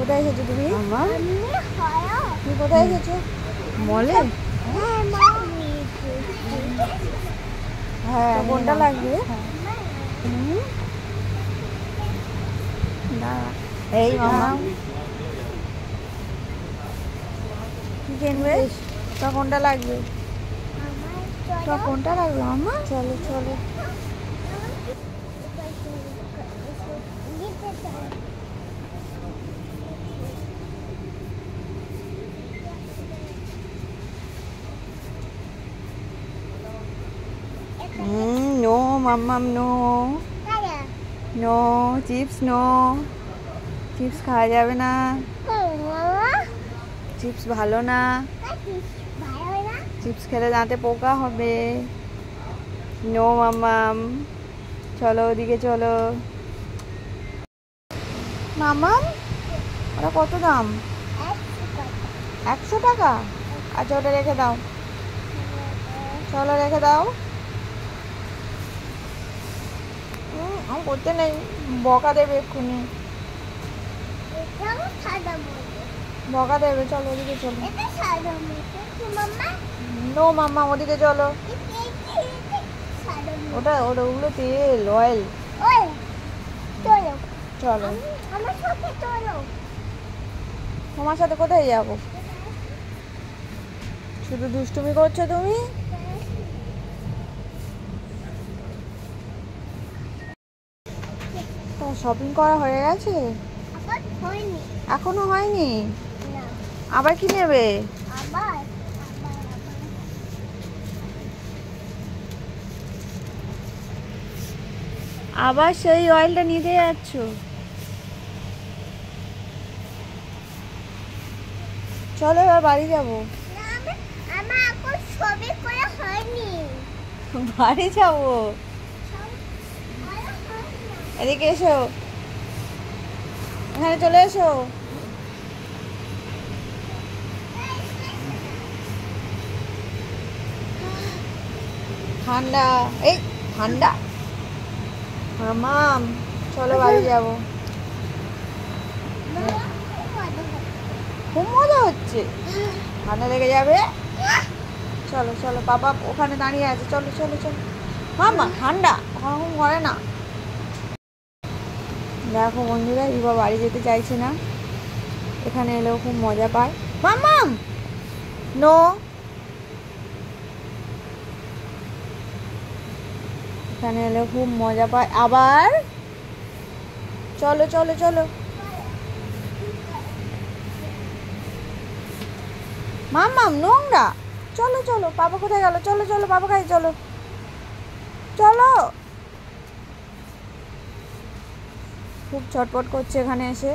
কোথায় এসেছো তুমি? তুমি কোথায় এসেছো? মলে? হ্যাঁ, কোনটা লাগবে? এই মামা কি কিনবে? তো কোনটা লাগবে? তো কোনটা লাগবে মামা? চলো চলো। নো মাম্মাম no no chips no chips খাওয়া যাবে না চিপস ভালো না চিপস খেলে দাঁতে পোকা হবে নো মাম্মাম চলো ওদিকে চলো মাম্মাম ওটা কত দাম 100 টাকা আচ্ছা ওটা রেখে দাও চলো রেখে দাও আমি করতে নেই বকা দেবে এক্ষুনি বকা দেবে চলো ওদিকে চলো নো মাম্মা ওদিকে চলো ওটা ওটা ওগুলো তেল অয়েল চলো তোমার সাথে কোথায় যাবো শুধু দুষ্টুমি করছো তুমি শপিং করা হয়ে গেছে এখনো হয়নি আবার কি নেবে আবার সেই অয়েলটা নিতে যাচ্ছ চলো এবার বাড়ি যাবো বাড়ি যাবো এদিকে এসো এখানে চলে এসো ঠান্ডা এই ঠান্ডা মাম চলো বাড়ি যাবো খুব মজা হচ্ছে ঠান্ডা লেগে যাবে চলো চলো বাবা ওখানে দাঁড়িয়ে আছে চলো চলো চলো মামা ঠান্ডা ওখানে করে না দেখো বন্ধুরা ইবা বাড়ি যেতে চাইছে না এখানে এলেও খুব মজা পায় মাম্মাম নো এখানে এলেও খুব মজা পায় আবার চলো চলো চলো মাম্মাম নোংরা চলো চলো পাপা কোথায় গেল চলো চলো পাপা কাছে চলো চলো খুব ছটপট করছে এখানে এসে